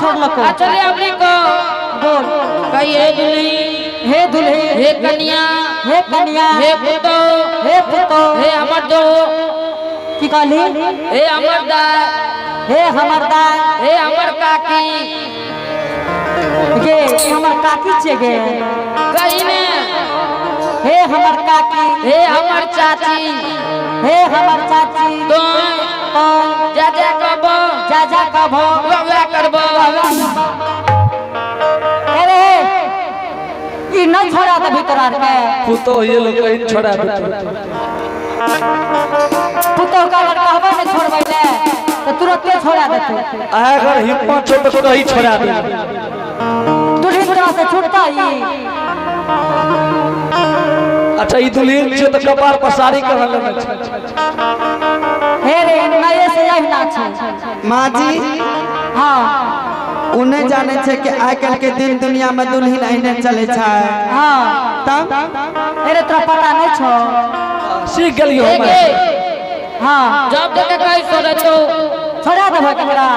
छोड़लो को चले अपने को बोल कही हे दुल्हे हे कन्या हे कन्या हे पुतो हे पुतो हे हमर दो की कहली हे हमर दा हे हमर दाय हे हमर काकी गे हमर काकी छे गे कही ने हे हमर काकी हे हमर चाची हे हमर चाची तो जा जा कबो वा करबो अरे ई न छोड़ा दे भीतर आर के पुतो ये लोग कहीं छोड़ा दे पुतो का अगर कहबे न छोड़बै ले तो तुरंत छोड़ा देते अगर हिम्मत छो तो कहीं छोड़ा दे दूसरी तरह से छूटता ही अच्छा ई दुल्हन छे तो कपार पर साड़ी कहल लगे हे रे नए से यही ना छे माँ जी हां उन्हें जाने छे कि आजकल के दिन दुनिया में दुल्हन अहिने चले छे हां तब अरे तोरा पता नहीं छो सीख गेलियो हम हां जब तक कहीं सोरे तो छोड़ा देबो ककरा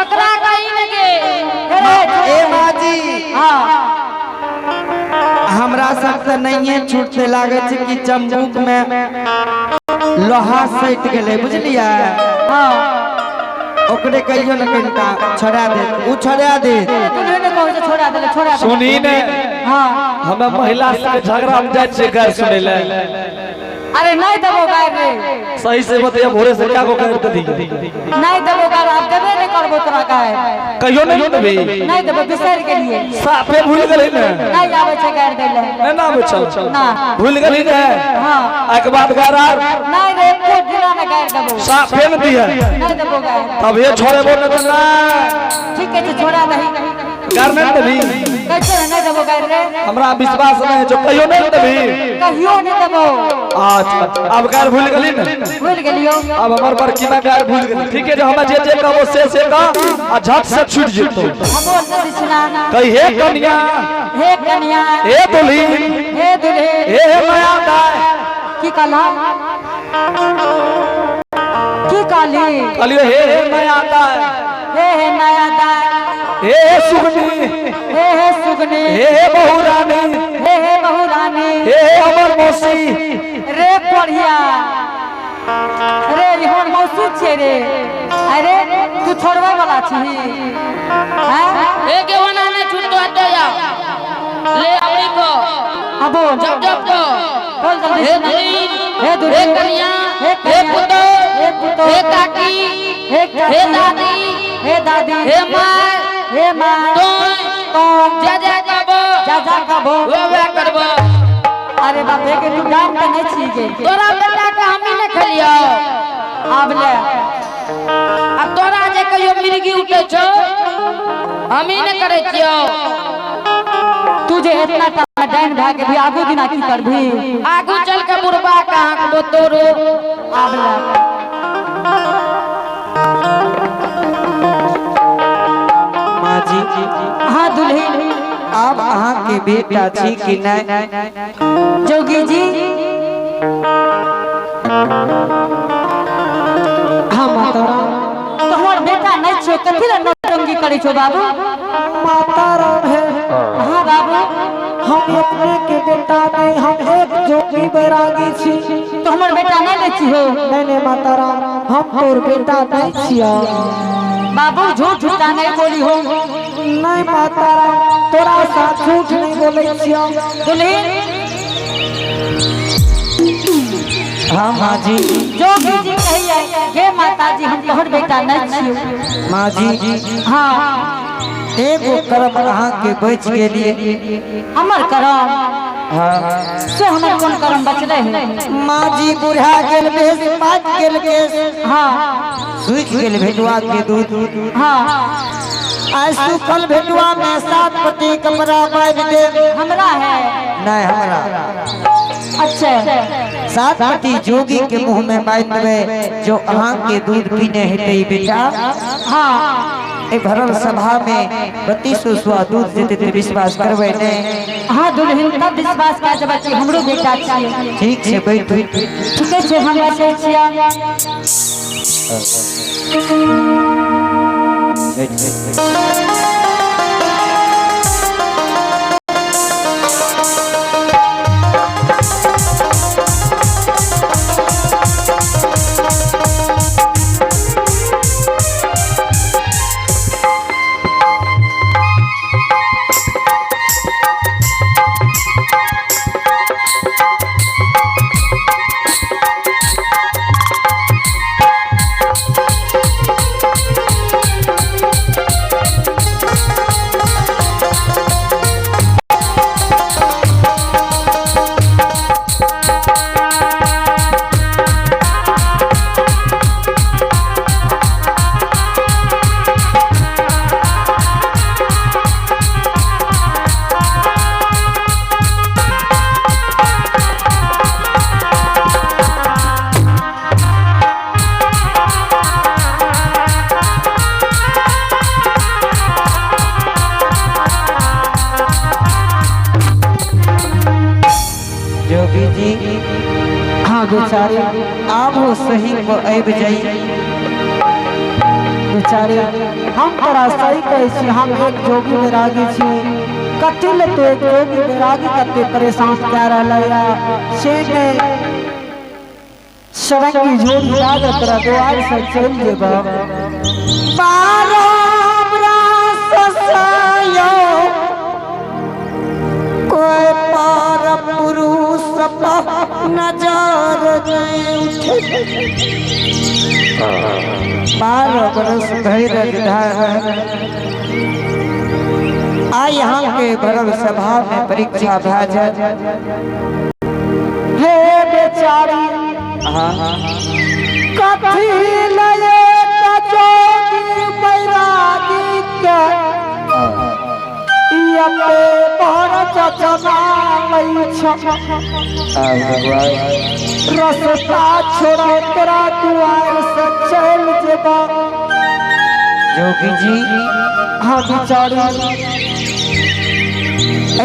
ओकरा कहीं ने गे ए माँ जी हां हमरा सब से नहीं छूटते लागे छे कि चंबुक में लोहा सट गेले बुझलिया हां ओकरे कहियो न कनिका छोड़ा दे उ छोड़ा दे तूने ने कहो छोड़ा दे छोड़ा दे सुनी ने हां हमें महिला से झगड़ा में जाय छे घर सुने ले अरे नहीं देबो गाय रे सही से बतिया भोरे से क्या को कर दी नहीं देबो गाय आप देबे नहीं करबो तोरा गाय कहियो नहीं देबे नहीं देबो बिसर के लिए साफे भूल गेलै ने नहीं आवे छे गाय दे ले नहीं ना आवे चल ना भूल गेली ने हां एक बात गारा नहीं रे को दिना में गाय देबो साफे न दिया नहीं देबो गाय तब ये छोड़े बोल न ना ठीक है छोड़ा दही घर नहीं देबी कैसे नहीं देबो गाय रे हमरा विश्वास नहीं जो कहियो नहीं देबी कहियो नहीं देबो अच्छा अब गार भूल गेली ने भूल गेलियो अब हमर पर कीना गार भूल गेली ठीक है जो हम जे कहबो से का आ झट से छूट जेतो हमो नदी सुनाना कही हे कन्या हे कन्या हे दुल्ही हे दुल्हे हे माया दाय की कहला की कहली कहलियो हे माया दाय हे नया दाय हे सुगनी हे सुगनी हे बहुरानी हे बहुरानी हे अमर मौसी रे पढ़िया रे रिहन मौसी छे रे अरे तू छोड़वा वाला छी हैं हे के वना ने छूटतो हटो जा ले अपनी को अब जब जब को बोल जल्दी हे दुल्ही हे दुल्ही हे कन्या हे हे पुतो हे पुतो हे काकी हे हे दादी हे दादी हे मां हे मां तो जा जा कबो वा करबो अरे बाप रे के तू डांट के नहीं छी गे तोरा बेटा के हम ही न खलियो अब ले अब तोरा जे कहियो मिर्गी उठे छो हम ही न करे छियो तुझे इतना टाइम डाइन भाग के भी आगू दिना की करबी आगू चल के बुरबा कहां को तोरो अब ले माँ जी हां दुल्ही अब अहाँ के बेटा छी कि नहीं जोगी जी हाँ माता तोहर बेटा नहीं छो कथी ला नौटंकी करे छो बाबू माता राम है हाँ बाबू हम अपने के बेटा नहीं हम एक जोगी बैरागी छी तो हमर बेटा नहीं ले छी हो नहीं माता राम हम तोर बेटा नहीं छिया बाबू झूठ झूठा नहीं बोली हो नहीं माता राम तोरा साथ झूठ नहीं बोले छिया दुल्ही हाँ माँ जी जोगी जी कहिए हे माता जी हम तोहर बेटा नहीं छियो माँ जी हाँ एगो कर्म अहाँ के बच के लिए हमर करम हाँ से हमर कौन करम बचले है माँ जी बुढ़ा गेल बेस मात गेल केस हाँ सूख गेल भेटुआ के दूध हाँ आज सूखल भेटुआ में 7 पट्टी कपड़ा बांध दे हमरा है नहीं हमरा अच्छा 7 पट्टी जोगी के मुंह में बांध देवे जो अहाँ के दूध पीने हेतै बेटा हाँ ए भरल सभा में 3200 स्वा दूध देते ते विश्वास करबै ने हाँ दुल्हन तब विश्वास कर जब कि हमरो बेटा छियै ठीक छै बैठ ठीक है हम ऐसे छियै बैठ बेचारे आप हो सही को ऐब जाई बेचारे हम तोरा सही कहै छी हम एक जोगी बैरागी छी कथी ले तो एक जोगी बैरागी कते परेशान कऽ रहलै या से ने सरंगी झोली लागे तोरा द्वार से चल जेबा बारो ब्रास सयो कोई पार पुरुष पर नजर नहीं उठे 12 बरस धैर्य धारण आ यहाँ के भरल सभा में परीक्षा भाजन हे बेचारी कथी लये जोगी बैरागी के यमे पर चचना लै छ रस्ता छोड़ा तेरा दुआर से चल जेबा जोगी जी हाँ बेचारी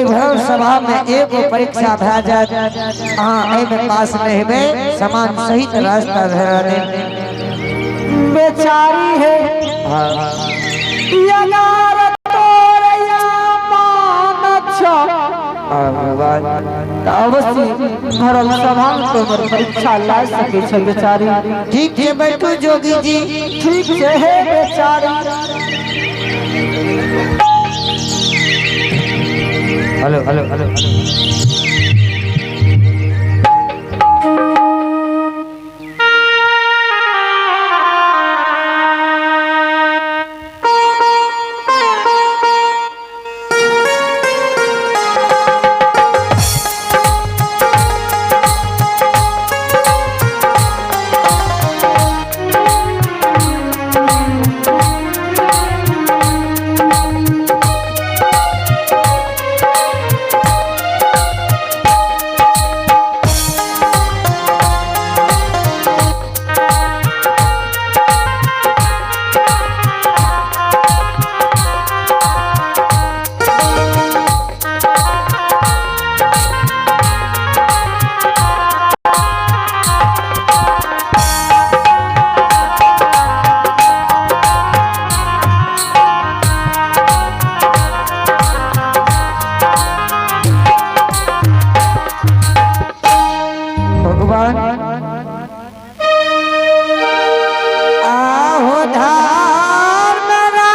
भरल सभा में एगो परीक्षा भाजन हाँ में पास नहीं हेबे समान सहित रास्ता धरे बेचारी है यार तोरया मान छ अवश्य भरल सभा में तोहर परीक्षा ला सके छ बेचारी ठीक है बैठो जोगी जी ठीक है हे बेचारी हेलो हेलो हेलो आहो धार मेरा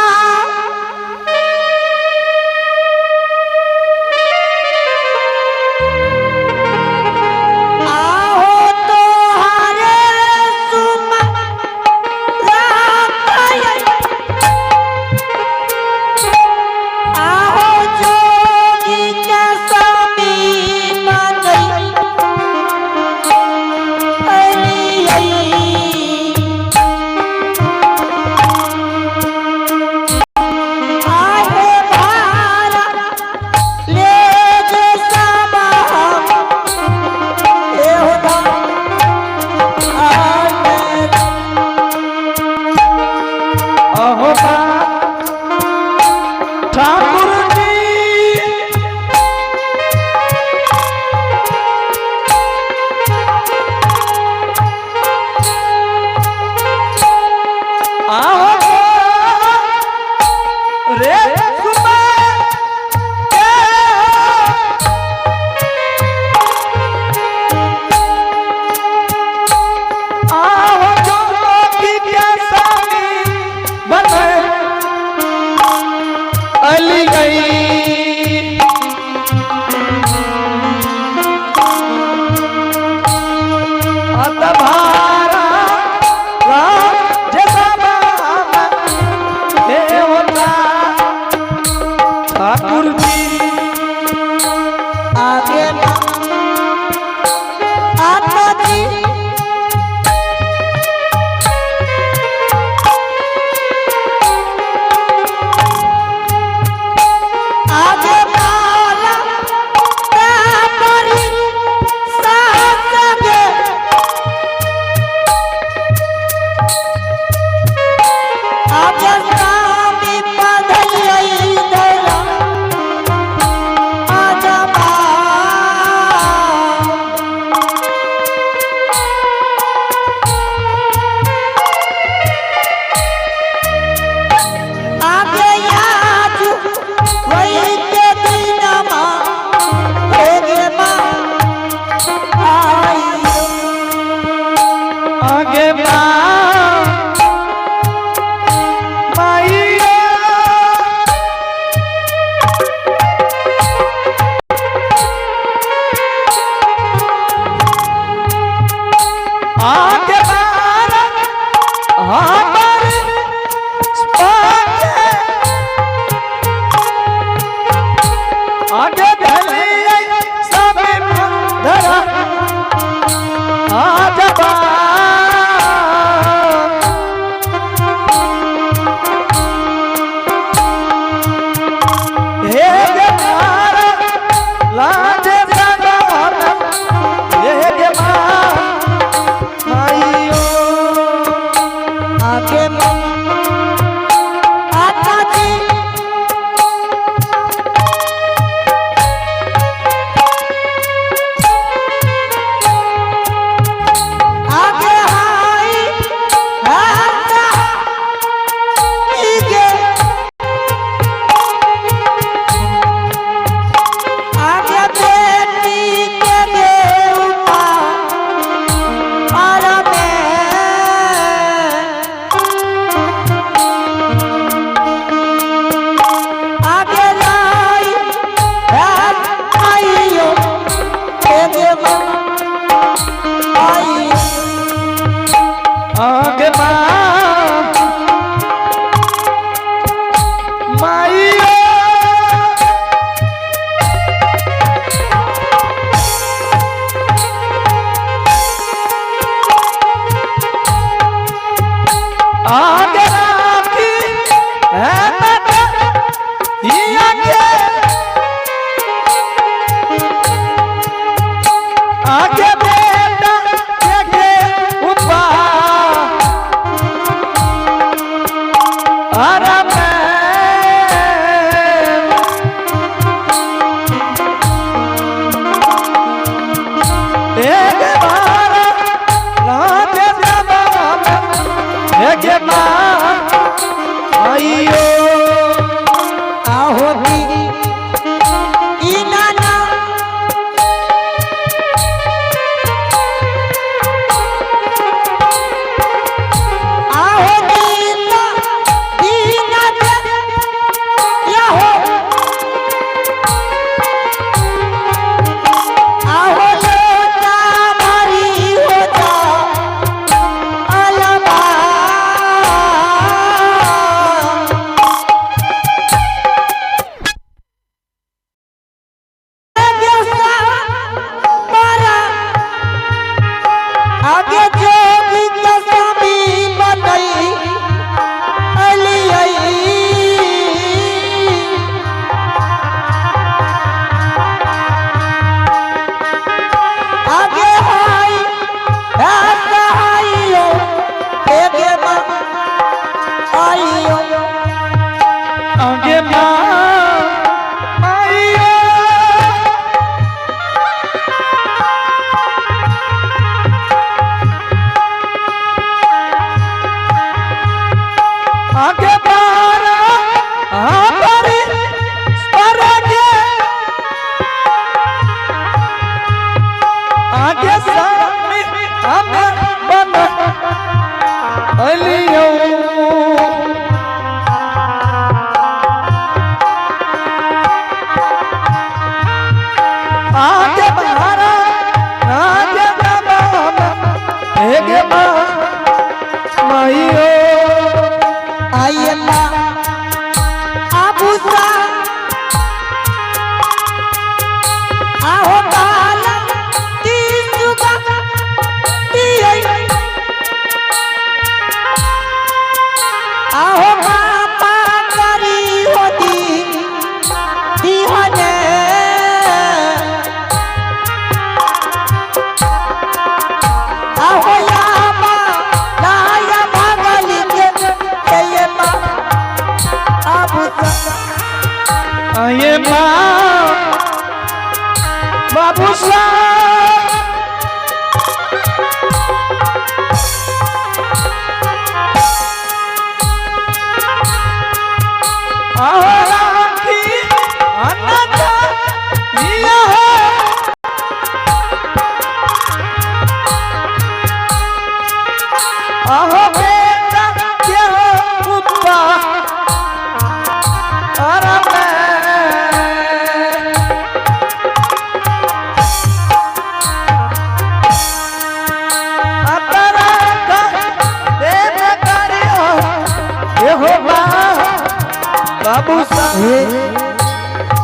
आहो तो हरे सुमा आहो जोगी के समीप गई ठाकुर जी आओ रे अली गई अतभारा राम जैसा बाबा हे होता माइयो आगे राखी है बेटा ये आगे बेटा के ऊपर अरे एक बार लागे एक बार आइयो आहो दीदी ई नाना आहो दीना दीना या हो आहो लोटा मारी होता अलबा आगे जो भी कसमी बनई अलियई आगे हाई हाईयो एगे मा आइयो आगे माँ आइयो आगे बारा आगे परगे आगे सामने हमें बना अलियो आगे बारा आगे बाबा आगे माँ माइयो आयला आबूसा आहो काला तीसुगा तीय आहो पापा करी होती दीहने आहो यामा लाया भागली के ये मा आबूसा आये माँ बाबू साहब आखी अन्नता ये है आहो बेटा के ऊपर अरे बाबू साहब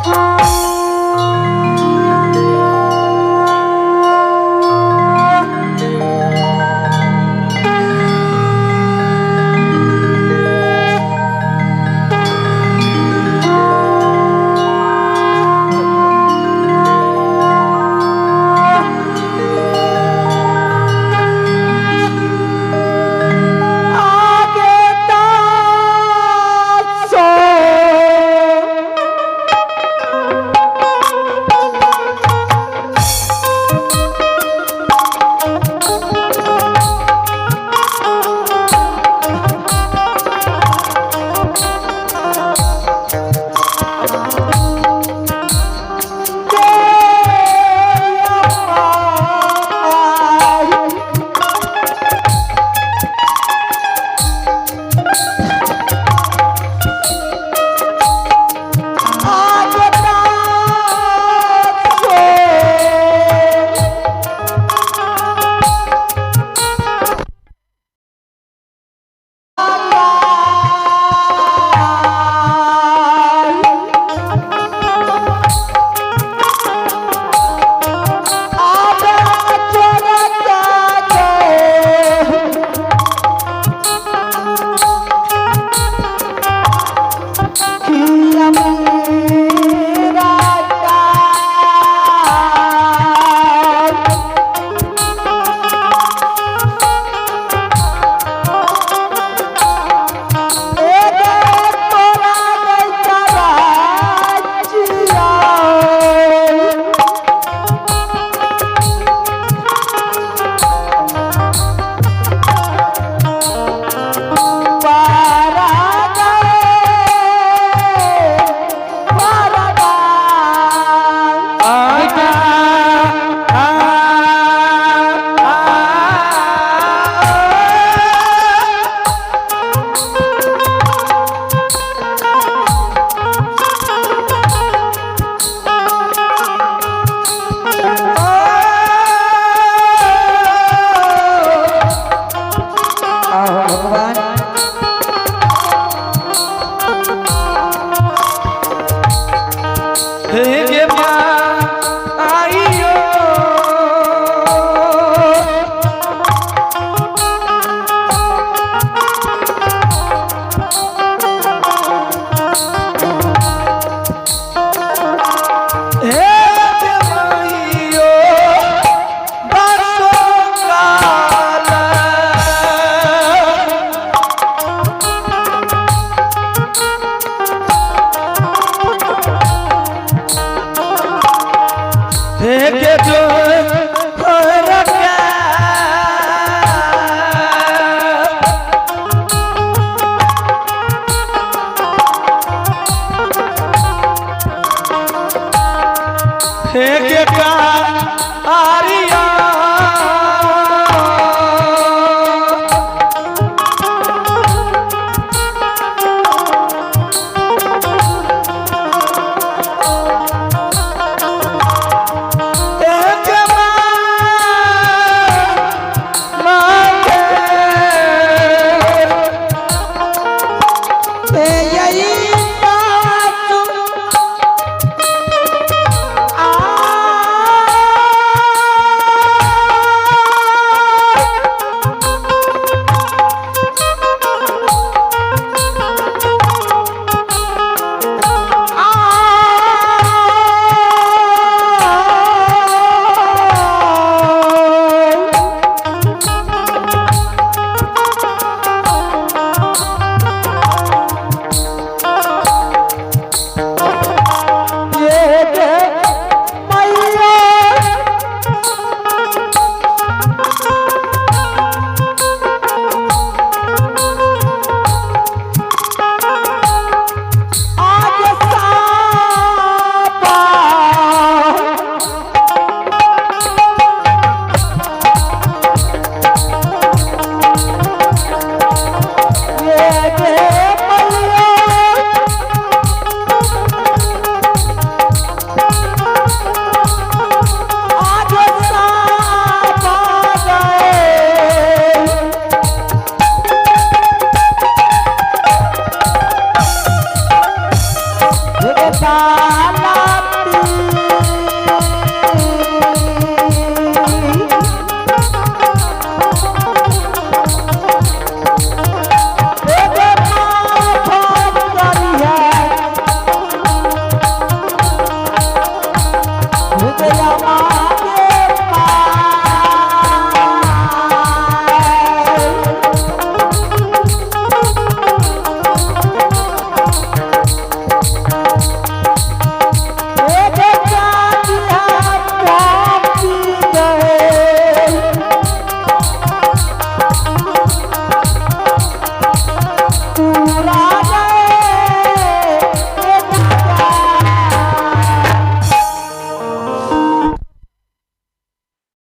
तू